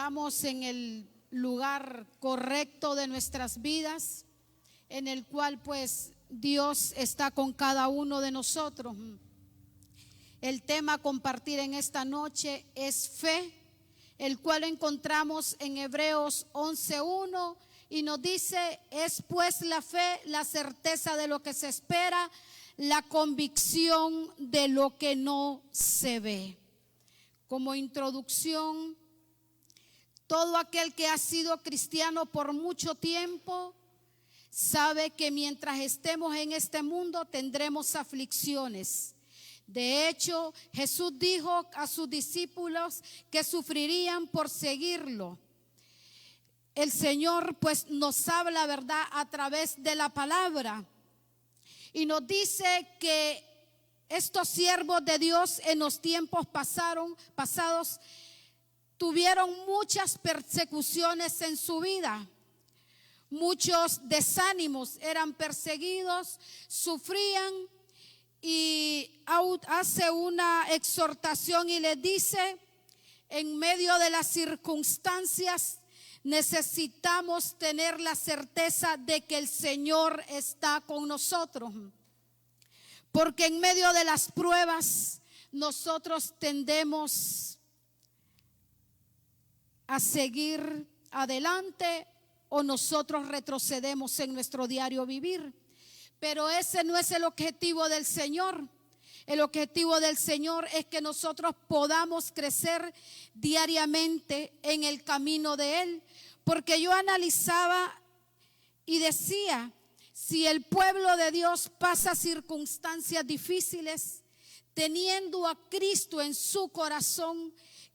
estamos en el lugar correcto de nuestras vidas, en el cual pues Dios está con cada uno de nosotros. El tema a compartir en esta noche es fe, el cual encontramos en Hebreos 11:1 y nos dice: es pues la fe la certeza de lo que se espera, la convicción de lo que no se ve. Como introducción, todo aquel que ha sido cristiano por mucho tiempo sabe que mientras estemos en este mundo tendremos aflicciones. De hecho, Jesús dijo a sus discípulos que sufrirían por seguirlo. El Señor pues nos habla, ¿verdad?, a través de la palabra, y nos dice que estos siervos de Dios en los tiempos pasados tuvieron muchas persecuciones en su vida, muchos desánimos, eran perseguidos, sufrían, y hace una exhortación y les dice: en medio de las circunstancias necesitamos tener la certeza de que el Señor está con nosotros, porque en medio de las pruebas nosotros tendemos a seguir adelante o nosotros retrocedemos en nuestro diario vivir. Pero ese no es el objetivo del Señor. El objetivo del Señor es que nosotros podamos crecer diariamente en el camino de Él. Porque yo analizaba y decía: si el pueblo de Dios pasa circunstancias difíciles, teniendo a Cristo en su corazón,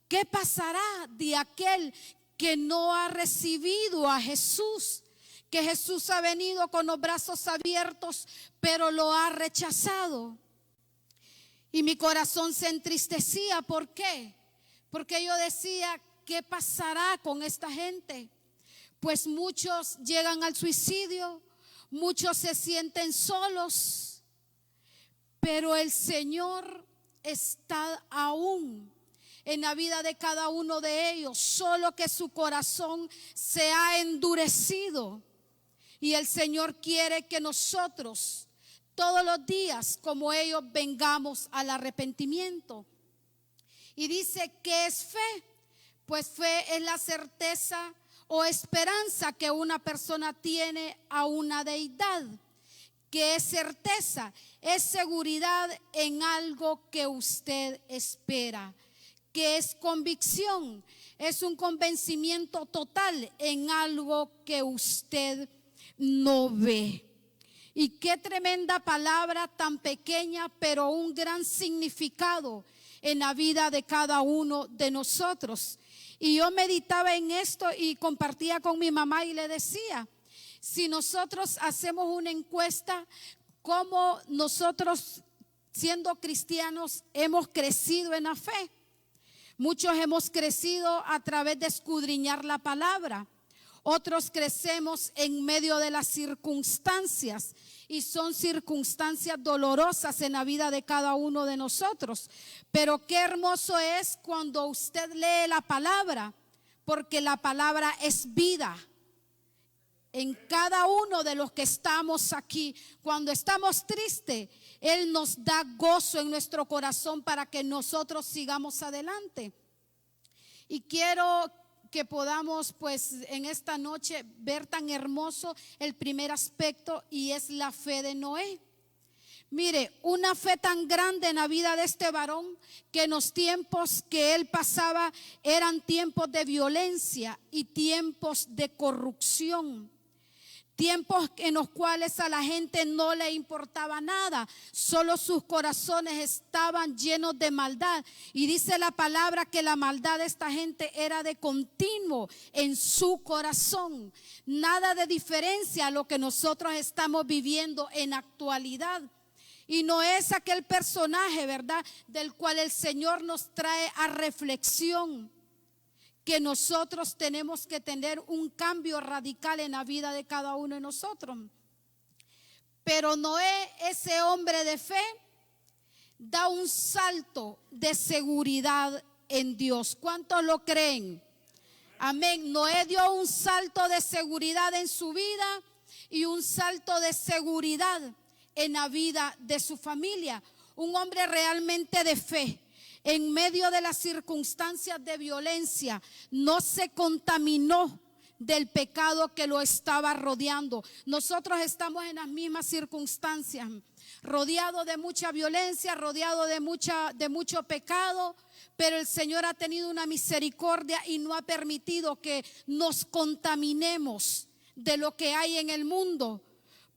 ¿qué pasará de aquel que no ha recibido a Jesús? Que Jesús ha venido con los brazos abiertos, pero lo ha rechazado. Y mi corazón se entristecía. ¿Por qué? Porque yo decía: ¿qué pasará con esta gente? Pues muchos llegan al suicidio, muchos se sienten solos, pero el Señor está aún en la vida de cada uno de ellos, solo que su corazón se ha endurecido. Y el Señor quiere que nosotros todos los días, como ellos, vengamos al arrepentimiento. Y dice: ¿qué es fe? Pues fe es la certeza o esperanza que una persona tiene a una deidad. ¿Qué es certeza? Es seguridad en algo que usted espera. ¿Qué es convicción? Es un convencimiento total en algo que usted no ve. Y qué tremenda palabra, tan pequeña, pero un gran significado en la vida de cada uno de nosotros. Y yo meditaba en esto y compartía con mi mamá y le decía: si nosotros hacemos una encuesta, ¿cómo nosotros, siendo cristianos, hemos crecido en la fe? Muchos hemos crecido a través de escudriñar la palabra. Otros crecemos en medio de las circunstancias, y son circunstancias dolorosas en la vida de cada uno de nosotros. Pero qué hermoso es cuando usted lee la palabra, porque la palabra es vida en cada uno de los que estamos aquí. Cuando estamos tristes, Él nos da gozo en nuestro corazón para que nosotros sigamos adelante. Y quiero que podamos pues en esta noche ver tan hermoso el primer aspecto, y es la fe de Noé. Mire, una fe tan grande en la vida de este varón, que en los tiempos que él pasaba eran tiempos de violencia y tiempos de corrupción. Tiempos en los cuales a la gente no le importaba nada, solo sus corazones estaban llenos de maldad. Y dice la palabra que la maldad de esta gente era de continuo en su corazón. Nada de diferencia a lo que nosotros estamos viviendo en actualidad. Y no es aquel personaje, ¿verdad?, del cual el Señor nos trae a reflexión, que nosotros tenemos que tener un cambio radical en la vida de cada uno de nosotros. Pero Noé, ese hombre de fe, da un salto de seguridad en Dios. ¿Cuántos lo creen? Amén. Noé dio un salto de seguridad en su vida y un salto de seguridad en la vida de su familia. Un hombre realmente de fe. En medio de las circunstancias de violencia, no se contaminó del pecado que lo estaba rodeando. Nosotros estamos en las mismas circunstancias, rodeado de mucha violencia, rodeado de mucho pecado, pero el Señor ha tenido una misericordia y no ha permitido que nos contaminemos de lo que hay en el mundo.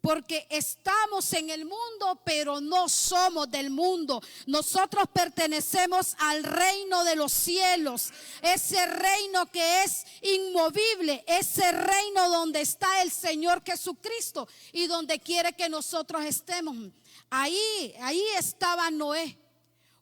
Porque estamos en el mundo, pero no somos del mundo. Nosotros pertenecemos al reino de los cielos. Ese reino que es inmovible. Ese reino donde está el Señor Jesucristo y donde quiere que nosotros estemos. Ahí estaba Noé,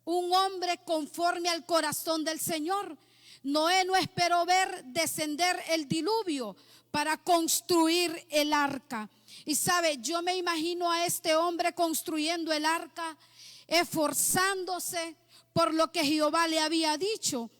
un hombre conforme al corazón del Señor. Noé no esperó ver descender el diluvio para construir el arca. Y sabe, yo me imagino a este hombre construyendo el arca, esforzándose por lo que Jehová le había dicho.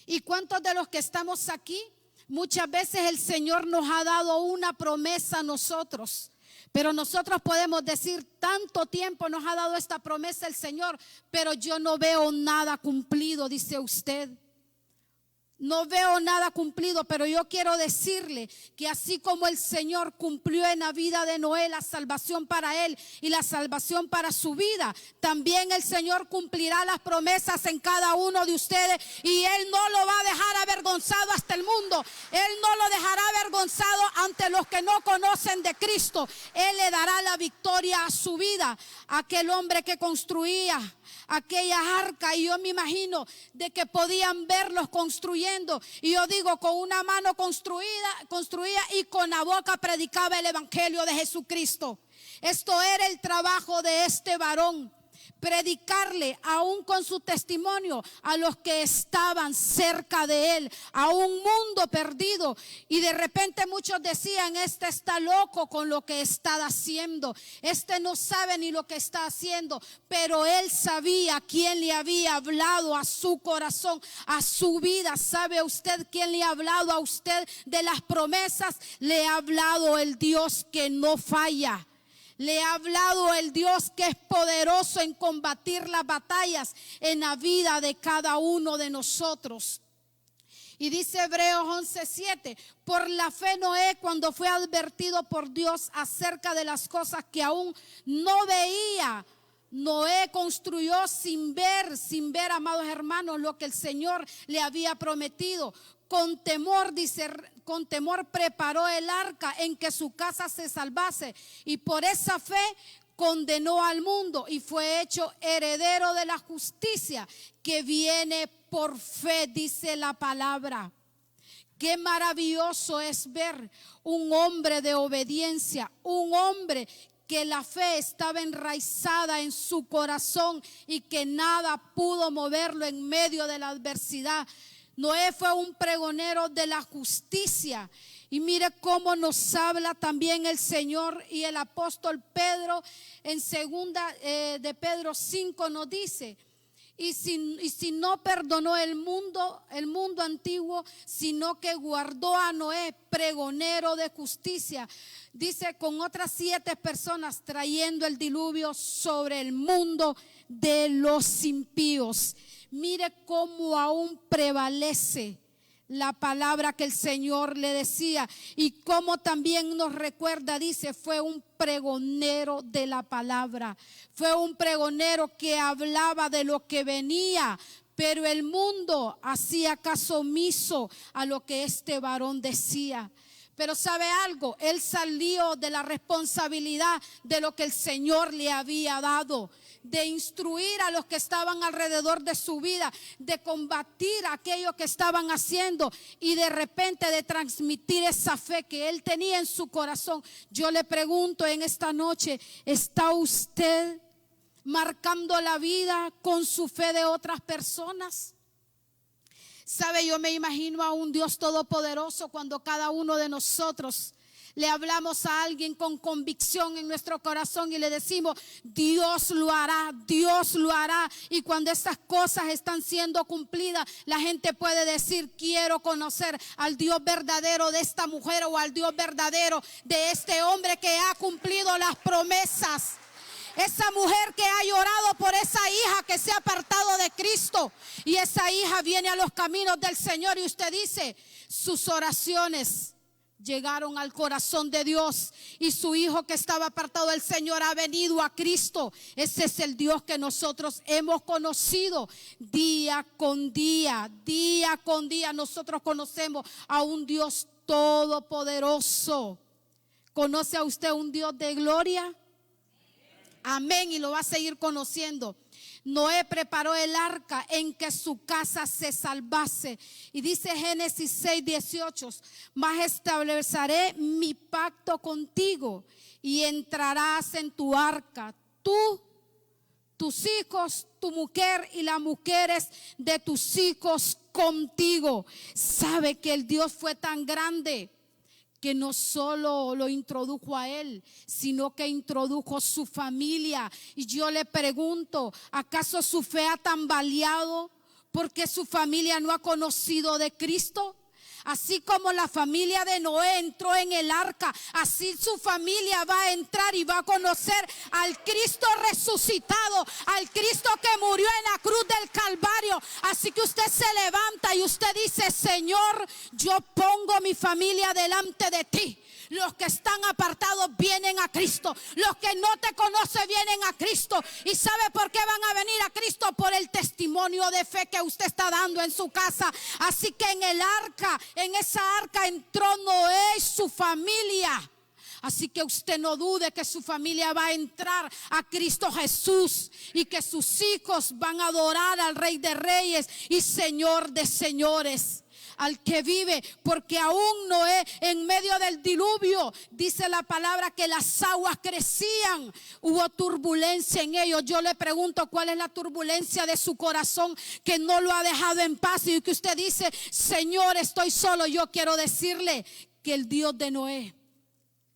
¿Y cuántos de los que estamos aquí? Muchas veces el Señor nos ha dado una promesa a nosotros, pero nosotros podemos decir, tanto tiempo nos ha dado esta promesa el Señor, pero yo no veo nada cumplido, dice usted. No veo nada cumplido, pero yo quiero decirle que así como el Señor cumplió en la vida de Noé la salvación para él y la salvación para su vida, también el Señor cumplirá las promesas en cada uno de ustedes y Él no lo va a dejar avergonzado hasta el mundo. Él no lo dejará avergonzado ante los que no conocen de Cristo. Él le dará la victoria a su vida. Aquel hombre que construía aquella arca, y yo me imagino de que podían verlos construyendo, y yo digo, con una mano construía y con la boca predicaba el evangelio de Jesucristo. Esto era el trabajo de este varón, predicarle aún con su testimonio a los que estaban cerca de él, a un mundo perdido. Y de repente muchos decían, este está loco con lo que está haciendo, este no sabe ni lo que está haciendo. Pero él sabía quién le había hablado a su corazón, a su vida. ¿Sabe usted quién le ha hablado a usted de las promesas? Le ha hablado el Dios que no falla. Le ha hablado el Dios que es poderoso en combatir las batallas en la vida de cada uno de nosotros. Y dice Hebreos 11:7, por la fe Noé, cuando fue advertido por Dios acerca de las cosas que aún no veía, Noé construyó sin ver, amados hermanos, lo que el Señor le había prometido. Con temor, dice, con temor preparó el arca en que su casa se salvase, y por esa fe condenó al mundo y fue hecho heredero de la justicia que viene por fe, dice la palabra. Qué maravilloso es ver un hombre de obediencia, un hombre que la fe estaba enraizada en su corazón y que nada pudo moverlo en medio de la adversidad. Noé fue un pregonero de la justicia. Y mire cómo nos habla también el Señor y el apóstol Pedro en segunda de Pedro 5 nos dice: y si no perdonó el mundo antiguo, sino que guardó a Noé pregonero de justicia, dice, con otras 7 personas, trayendo el diluvio sobre el mundo de los impíos. Mire cómo aún prevalece la palabra que el Señor le decía, y cómo también nos recuerda, dice, fue un pregonero de la palabra, fue un pregonero que hablaba de lo que venía, pero el mundo hacía caso omiso a lo que este varón decía. Pero ¿sabe algo? Él salió de la responsabilidad de lo que el Señor le había dado, de instruir a los que estaban alrededor de su vida, de combatir a aquellos que estaban haciendo y de repente de transmitir esa fe que él tenía en su corazón. Yo le pregunto en esta noche, ¿está usted marcando la vida con su fe de otras personas? Sabe, yo me imagino a un Dios todopoderoso cuando cada uno de nosotros Le hablamos a alguien con convicción en nuestro corazón y le decimos, Dios lo hará, Dios lo hará. Y cuando estas cosas están siendo cumplidas, la gente puede decir, quiero conocer al Dios verdadero de esta mujer o al Dios verdadero de este hombre que ha cumplido las promesas. Esa mujer que ha llorado por esa hija que se ha apartado de Cristo y esa hija viene a los caminos del Señor, y usted dice, sus oraciones llegaron al corazón de Dios y su hijo que estaba apartado del Señor ha venido a Cristo. Ese es el Dios que nosotros hemos conocido día con día, día con día. Nosotros conocemos a un Dios todopoderoso. ¿Conoce a usted un Dios de gloria? Amén, y lo va a seguir conociendo. Noé preparó el arca en que su casa se salvase. Y dice Génesis 6:18, mas estableceré mi pacto contigo y entrarás en tu arca, tú, tus hijos, tu mujer y las mujeres de tus hijos contigo. Sabe que el Dios fue tan grande que no solo lo introdujo a él, sino que introdujo su familia. Y yo le pregunto, ¿acaso su fe ha tambaleado porque su familia no ha conocido de Cristo? Así como la familia de Noé entró en el arca, así su familia va a entrar y va a conocer al Cristo resucitado, al Cristo que murió en la cruz del Calvario. Así que usted se levanta y usted dice, Señor, yo pongo mi familia delante de ti. Los que están apartados vienen a Cristo. Los que no te conocen vienen a Cristo. ¿Y sabe por qué van a venir a Cristo? Por el testimonio de fe que usted está dando en su casa. Así que en el arca, en esa arca entró Noé y su familia. Así que usted no dude que su familia va a entrar a Cristo Jesús y que sus hijos van a adorar al Rey de Reyes y Señor de Señores, al que vive, porque aún Noé en medio del diluvio, dice la palabra que las aguas crecían, hubo turbulencia en ellos. Yo le pregunto, ¿cuál es la turbulencia de su corazón que no lo ha dejado en paz y que usted dice, Señor, estoy solo? Yo quiero decirle que el Dios de Noé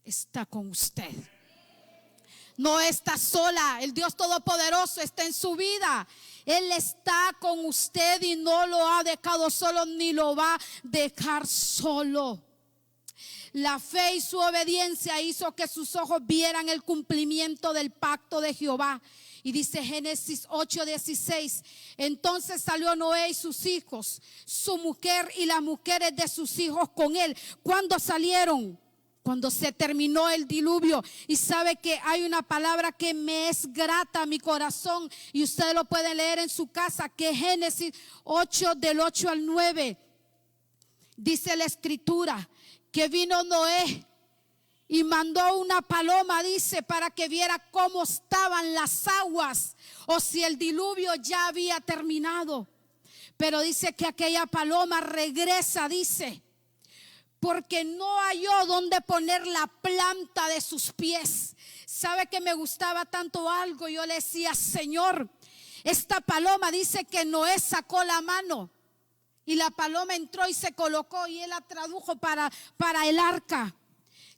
está con usted. No está sola, el Dios Todopoderoso está en su vida. Él está con usted y no lo ha dejado solo ni lo va a dejar solo. La fe y su obediencia hizo que sus ojos vieran el cumplimiento del pacto de Jehová. Y dice Génesis 8:16, entonces salió Noé y sus hijos, su mujer y las mujeres de sus hijos con él. ¿Cuándo salieron? Cuando se terminó el diluvio. Y sabe que hay una palabra que me es grata a mi corazón, y usted lo puede leer en su casa, que Génesis 8 del 8 al 9 dice la escritura que vino Noé y mandó una paloma, dice, para que viera cómo estaban las aguas o si el diluvio ya había terminado. Pero dice que aquella paloma regresa, dice, porque no halló donde poner la planta de sus pies. ¿Sabe que me gustaba tanto algo? Yo le decía, Señor, esta paloma dice que Noé sacó la mano y la paloma entró y se colocó y él la tradujo para el arca.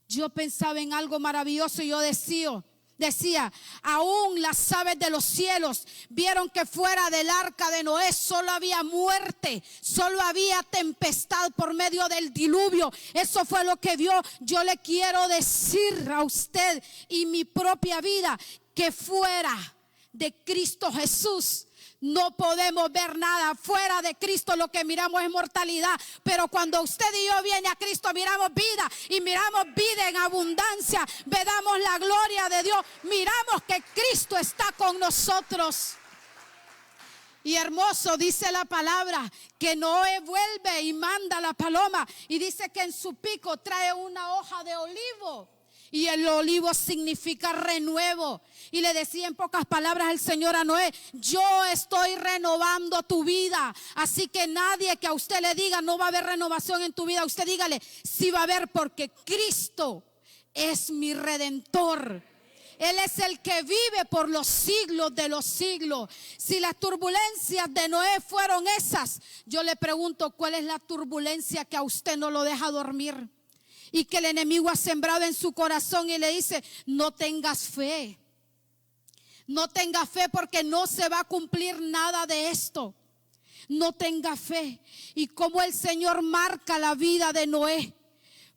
Yo pensaba en algo maravilloso y yo decía, aún las aves de los cielos vieron que fuera del arca de Noé solo había muerte, solo había tempestad por medio del diluvio. Eso fue lo que vio. Yo le quiero decir a usted y mi propia vida que fuera de Cristo Jesús no podemos ver nada. Fuera de Cristo lo que miramos es mortalidad, pero cuando usted y yo viene a Cristo miramos vida, y miramos vida en abundancia. Vedamos la gloria de Dios, miramos que Cristo está con nosotros. Y hermoso dice la palabra que Noé vuelve y manda la paloma, y dice que en su pico trae una hoja de olivo. Y el olivo significa renuevo. Y le decía en pocas palabras el Señor a Noé, yo estoy renovando tu vida. Así que nadie que a usted le diga no va a haber renovación en tu vida, usted dígale, sí va a haber, porque Cristo es mi redentor. Él es el que vive por los siglos de los siglos. Si las turbulencias de Noé fueron esas, yo le pregunto, ¿cuál es la turbulencia que a usted no lo deja dormir? y que el enemigo ha sembrado en su corazón y le dice: no tengas fe. No tenga fe porque no se va a cumplir nada de esto. No tenga fe. Y como el Señor marca la vida de Noé,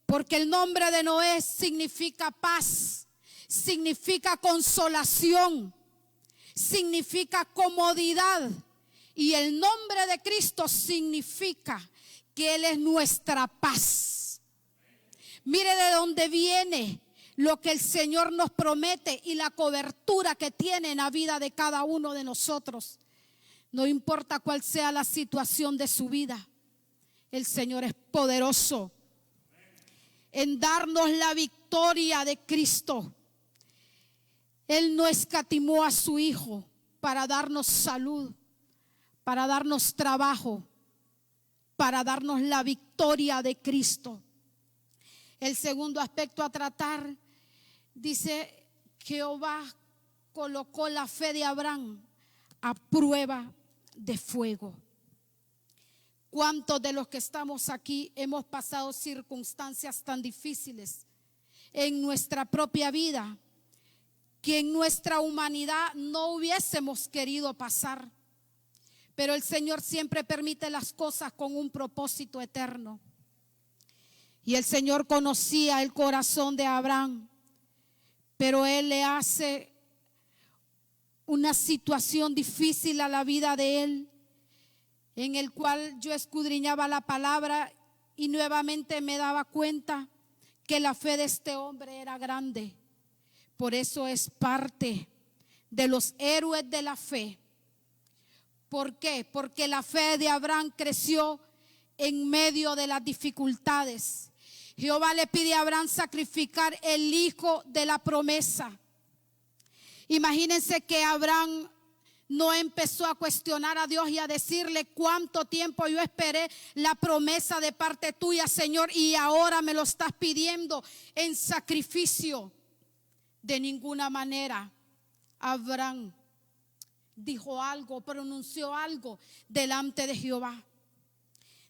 porque el nombre de Noé significa paz, significa consolación, significa comodidad. Y el nombre de Cristo significa que Él es nuestra paz. Mire de dónde viene lo que el Señor nos promete y la cobertura que tiene en la vida de cada uno de nosotros. No importa cuál sea la situación de su vida, el Señor es poderoso en darnos la victoria de Cristo. Él no escatimó a su Hijo para darnos salud, para darnos trabajo, para darnos la victoria de Cristo. El segundo aspecto a tratar, dice: Jehová colocó la fe de Abraham a prueba de fuego. ¿Cuántos de los que estamos aquí hemos pasado circunstancias tan difíciles en nuestra propia vida que en nuestra humanidad no hubiésemos querido pasar? Pero el Señor siempre permite las cosas con un propósito eterno. Y el Señor conocía el corazón de Abraham, pero Él le hace una situación difícil a la vida de él, en el cual yo escudriñaba la palabra y nuevamente me daba cuenta que la fe de este hombre era grande. Por eso es parte de los héroes de la fe. ¿Por qué? Porque la fe de Abraham creció en medio de las dificultades. Jehová le pide a Abraham sacrificar el hijo de la promesa. Imagínense que Abraham no empezó a cuestionar a Dios y a decirle: cuánto tiempo yo esperé la promesa de parte tuya, Señor, y ahora me lo estás pidiendo en sacrificio. De ninguna manera Abraham dijo algo, pronunció algo delante de Jehová.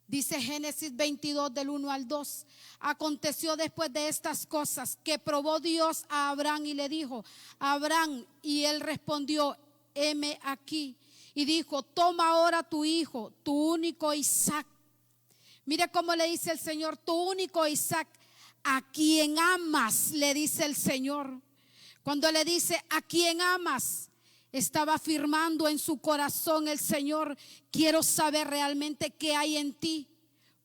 Dice Génesis 22 del 1 al 2: aconteció después de estas cosas que probó Dios a Abraham y le dijo: Abraham, y él respondió: heme aquí. Y dijo: toma ahora tu hijo, tu único Isaac. Mire cómo le dice el Señor: tu único Isaac, a quien amas, le dice el Señor. Cuando le dice a quien amas, estaba afirmando en su corazón el Señor: quiero saber realmente qué hay en ti,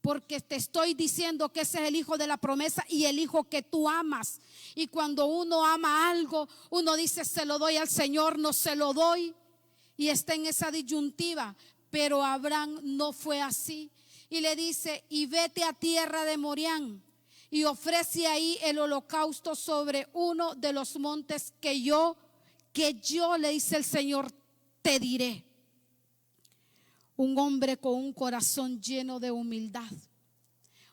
porque te estoy diciendo que ese es el hijo de la promesa y el hijo que tú amas. Y cuando uno ama algo, uno dice: se lo doy al Señor, no se lo doy, y está en esa disyuntiva. Pero Abraham no fue así, y le dice: y vete a tierra de Morián y ofrece ahí el holocausto sobre uno de los montes que yo, le dice el Señor, te diré. Un hombre con un corazón lleno de humildad,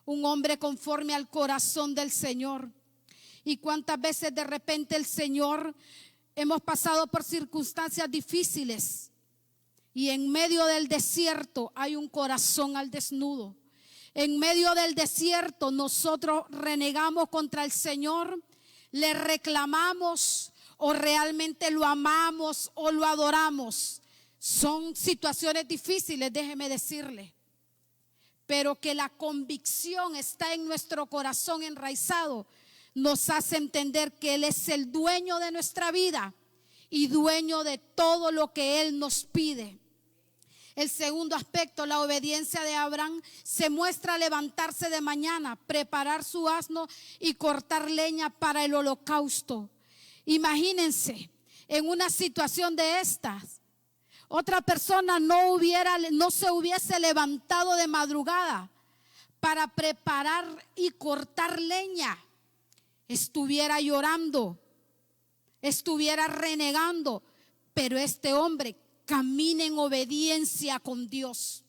un hombre conforme al corazón del Señor. Y cuántas veces de repente el Señor, hemos pasado por circunstancias difíciles y en medio del desierto hay un corazón al desnudo. En medio del desierto nosotros renegamos contra el Señor, le reclamamos, o realmente lo amamos o lo adoramos. Son situaciones difíciles, déjeme decirle, pero que la convicción está en nuestro corazón enraizado, nos hace entender que Él es el dueño de nuestra vida y dueño de todo lo que Él nos pide. El segundo aspecto, la obediencia de Abraham, se muestra al levantarse de mañana, preparar su asno y cortar leña para el holocausto. Imagínense, en una situación de estas, otra persona no se hubiese levantado de madrugada para preparar y cortar leña. Estuviera llorando, estuviera renegando, pero este hombre camina en obediencia con Dios.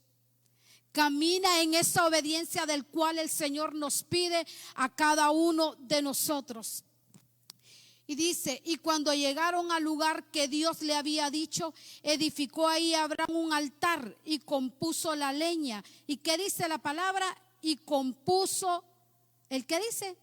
Camina en esa obediencia del cual el Señor nos pide a cada uno de nosotros. Y dice: y cuando llegaron al lugar que Dios le había dicho, edificó ahí Abraham un altar y compuso la leña. ¿Y qué dice la palabra? Y compuso, ¿el qué dice?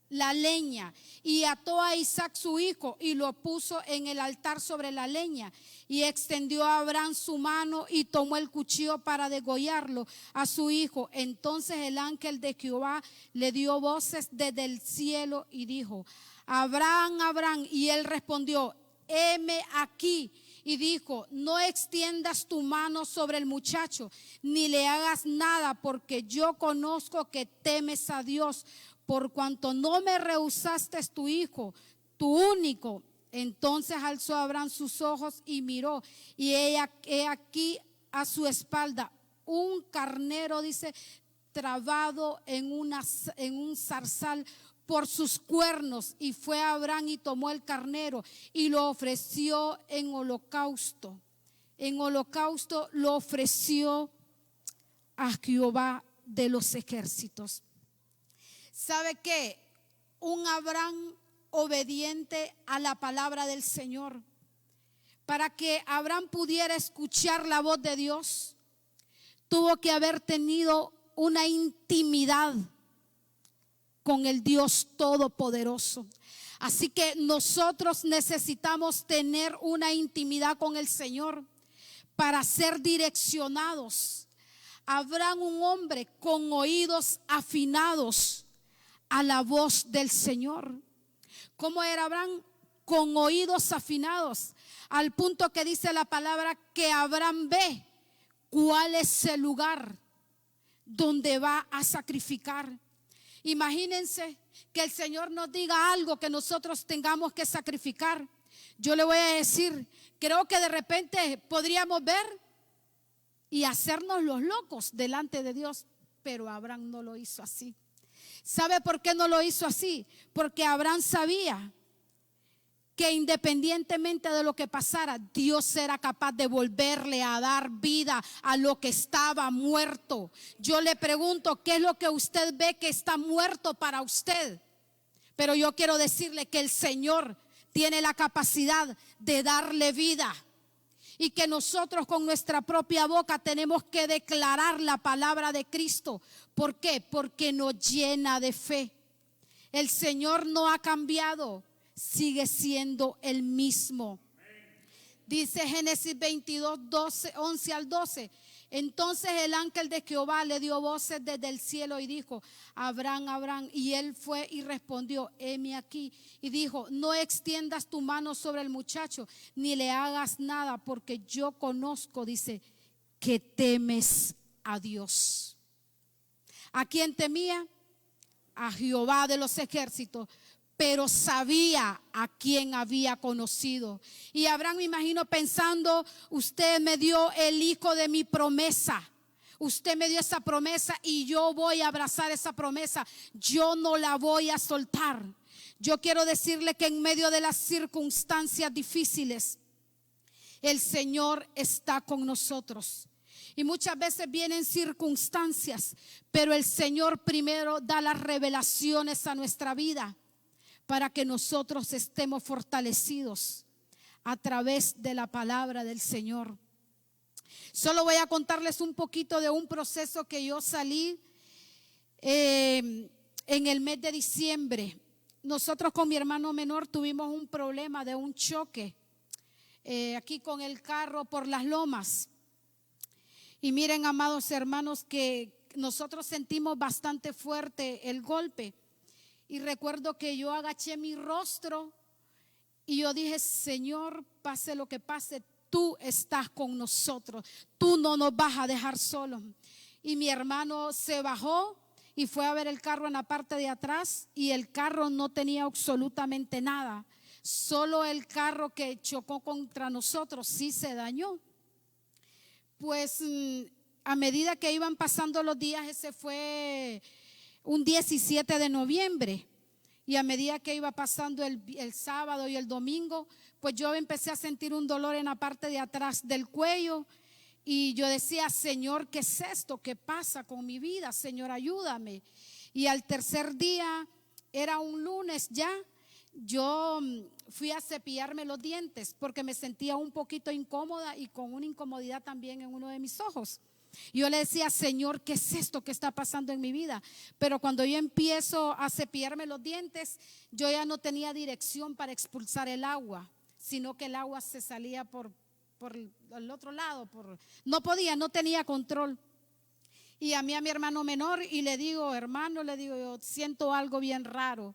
la leña y ató a Isaac su hijo y lo puso en el altar sobre la leña. Y extendió a Abraham su mano y tomó el cuchillo para degollarlo a su hijo. Entonces el ángel de Jehová le dio voces desde el cielo y dijo: Abraham, Abraham. Y él respondió: heme aquí. Y dijo: no extiendas tu mano sobre el muchacho, ni le hagas nada, porque yo conozco que temes a Dios, por cuanto no me rehusaste tu hijo, tu único. Entonces alzó Abraham sus ojos y miró, y he aquí a su espalda un carnero, dice, trabado en un zarzal por sus cuernos. Y fue Abraham y tomó el carnero y lo ofreció en holocausto. En holocausto lo ofreció a Jehová de los ejércitos. ¿Sabe qué? Un Abraham obediente a la palabra del Señor. Para que Abraham pudiera escuchar la voz de Dios, tuvo que haber tenido una intimidad con el Dios Todopoderoso. Así que nosotros necesitamos tener una intimidad con el Señor para ser direccionados. Abraham, un hombre con oídos afinados a la voz del Señor. ¿Cómo era Abraham? Con oídos afinados, al punto que dice la palabra que Abraham ve cuál es el lugar donde va a sacrificar. Imagínense que el Señor nos diga algo que nosotros tengamos que sacrificar. Yo le voy a decir, creo que de repente podríamos ver y hacernos los locos delante de Dios, pero Abraham no lo hizo así. ¿Sabe por qué no lo hizo así? Porque Abraham sabía que independientemente de lo que pasara, Dios era capaz de volverle a dar vida a lo que estaba muerto. Yo le pregunto, ¿qué es lo que usted ve que está muerto para usted? Pero yo quiero decirle que el Señor tiene la capacidad de darle vida, y que nosotros con nuestra propia boca tenemos que declarar la palabra de Cristo. ¿Por qué? Porque nos llena de fe. El Señor no ha cambiado, sigue siendo el mismo. Dice Génesis 22, 11 al 12. Entonces el ángel de Jehová le dio voces desde el cielo y dijo: Abraham, Abraham. Y él fue y respondió: heme aquí. Y dijo: no extiendas tu mano sobre el muchacho, ni le hagas nada, porque yo conozco, dice, que temes a Dios. ¿A quién temía? A Jehová de los ejércitos. Pero sabía a quién había conocido. Y Abraham, me imagino pensando: usted me dio el hijo de mi promesa, usted me dio esa promesa y yo voy a abrazar esa promesa, yo no la voy a soltar. Yo quiero decirle que en medio de las circunstancias difíciles, el Señor está con nosotros. Y muchas veces vienen circunstancias, pero el Señor primero da las revelaciones a nuestra vida, para que nosotros estemos fortalecidos a través de la palabra del Señor. Solo voy a contarles un poquito de un proceso que yo salí en el mes de diciembre. Nosotros con mi hermano menor tuvimos un problema de un choque aquí con el carro por las lomas. Y miren, amados hermanos, que nosotros sentimos bastante fuerte el golpe. Y recuerdo que yo agaché mi rostro y yo dije: Señor, pase lo que pase, tú estás con nosotros, tú no nos vas a dejar solos. Y mi hermano se bajó y fue a ver el carro en la parte de atrás, y el carro no tenía absolutamente nada, solo el carro que chocó contra nosotros sí se dañó. Pues a medida que iban pasando los días, ese fue un 17 de noviembre, y a medida que iba pasando el sábado y el domingo, pues yo empecé a sentir un dolor en la parte de atrás del cuello, y yo decía: Señor, ¿qué es esto? ¿Qué pasa con mi vida? Señor, ayúdame. Y al tercer día, era un lunes ya, yo fui a cepillarme los dientes porque me sentía un poquito incómoda y con una incomodidad también en uno de mis ojos. Y yo le decía, Señor, ¿qué es esto que está pasando en mi vida? Pero cuando yo empiezo a cepillarme los dientes, yo ya no tenía dirección para expulsar el agua, sino que el agua se salía por el otro lado, no tenía control. Y a mi hermano menor, y le digo, hermano, le digo, yo siento algo bien raro.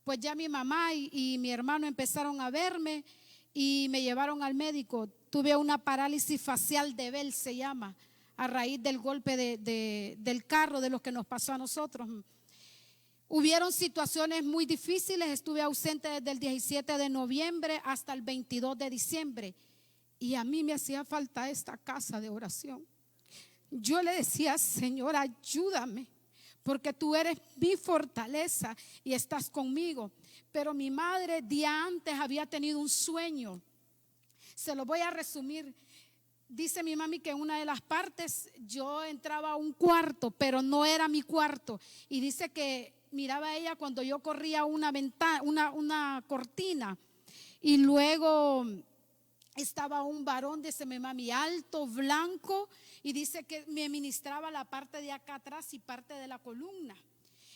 Pues ya mi mamá y mi hermano empezaron a verme y me llevaron al médico. Tuve una parálisis facial de Bell, se llama, a raíz del golpe del carro, de lo que nos pasó a nosotros. Hubieron situaciones muy difíciles, estuve ausente desde el 17 de noviembre hasta el 22 de diciembre. Y a mí me hacía falta esta casa de oración. Yo le decía, Señor, ayúdame, porque tú eres mi fortaleza y estás conmigo. Pero mi madre día antes había tenido un sueño. Se lo voy a resumir. Dice mi mami que en una de las partes yo entraba a un cuarto, pero no era mi cuarto. Y dice que miraba a ella cuando yo corría una ventana, una cortina. Y luego estaba un varón, dice mi mami, alto, blanco, y dice que me ministraba la parte de acá atrás y parte de la columna.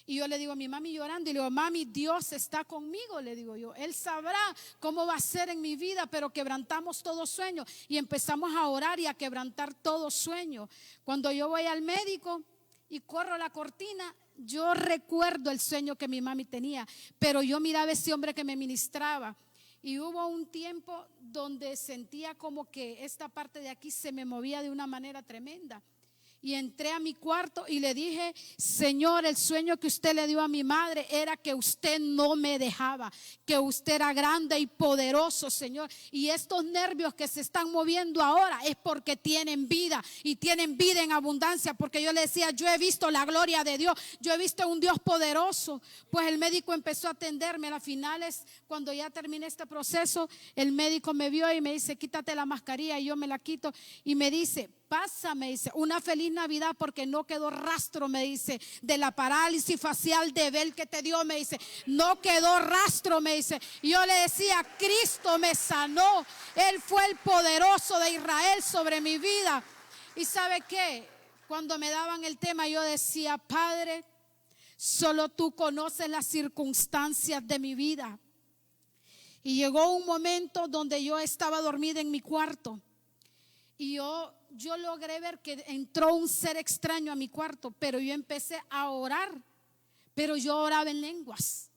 Y yo le digo a mi mami llorando, y le digo, mami, Dios está conmigo, le digo yo. Él sabrá cómo va a ser en mi vida, pero quebrantamos todo sueño. Y empezamos a orar y a quebrantar todo sueño. Cuando yo voy al médico y corro la cortina, yo recuerdo el sueño que mi mami tenía, pero yo miraba a ese hombre que me ministraba. Y hubo un tiempo donde sentía como que esta parte de aquí se me movía de una manera tremenda. Y entré a mi cuarto y le dije, Señor, el sueño que usted le dio a mi madre era que usted no me dejaba, que usted era grande y poderoso, Señor. Y estos nervios que se están moviendo ahora es porque tienen vida y tienen vida en abundancia. Porque yo le decía, yo he visto la gloria de Dios, yo he visto un Dios poderoso. Pues el médico empezó a atenderme. A las finales, cuando ya terminé este proceso, el médico me vio y me dice, quítate la mascarilla, y yo me la quito y me dice, pasa, me dice, una feliz Navidad, porque no quedó rastro, me dice, de la parálisis facial de Bell que te dio, me dice, no quedó rastro, me dice. Y yo le decía, Cristo me sanó, Él fue el poderoso de Israel sobre mi vida. Y ¿sabe qué? Cuando me daban el tema, yo decía, Padre, solo tú conoces las circunstancias de mi vida. Y llegó un momento donde yo estaba dormida en mi cuarto. Y yo logré ver que entró un ser extraño a mi cuarto, pero yo empecé a orar, pero yo oraba en lenguas.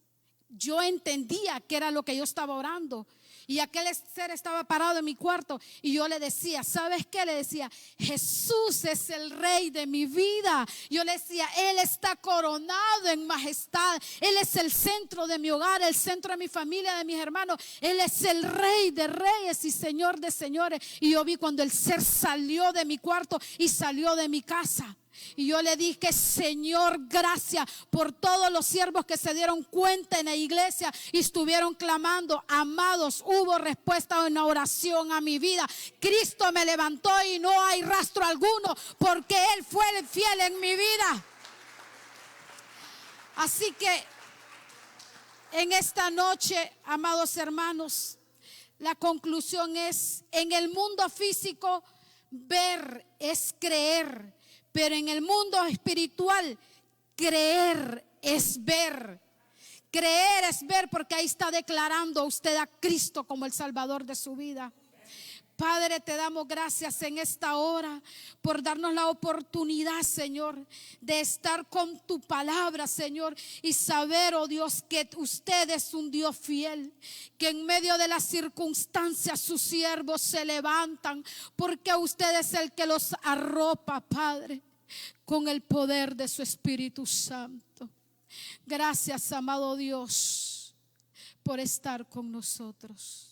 Yo entendía que era lo que yo estaba orando. Y aquel ser estaba parado en mi cuarto y yo le decía, ¿sabes qué? Le decía, Jesús es el rey de mi vida. Yo le decía, Él está coronado en majestad. Él es el centro de mi hogar, el centro de mi familia, de mis hermanos. Él es el rey de reyes y señor de señores. Y yo vi cuando el ser salió de mi cuarto y salió de mi casa. Y yo le dije, Señor, gracias por todos los siervos que se dieron cuenta en la iglesia y estuvieron clamando. Amados, hubo respuesta en la oración a mi vida. Cristo me levantó y no hay rastro alguno, porque Él fue el fiel en mi vida. Así que en esta noche, amados hermanos, la conclusión es, en el mundo físico, ver es creer. Pero en el mundo espiritual, creer es ver. Creer es ver, porque ahí está declarando usted a Cristo como el Salvador de su vida. Padre, te damos gracias en esta hora por darnos la oportunidad, Señor, de estar con tu palabra, Señor, y saber, oh Dios, que usted es un Dios fiel, que en medio de las circunstancias sus siervos se levantan, porque usted es el que los arropa, Padre, con el poder de su Espíritu Santo. Gracias, amado Dios, por estar con nosotros.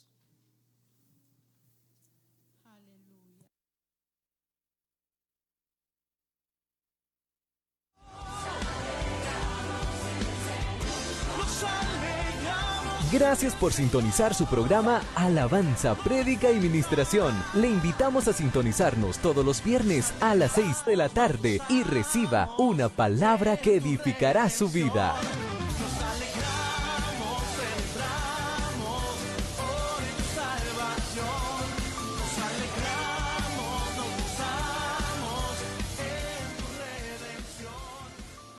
Gracias por sintonizar su programa Alabanza, Prédica y Ministración. Le invitamos a sintonizarnos todos los viernes a las 6 de la tarde y reciba una palabra que edificará su vida.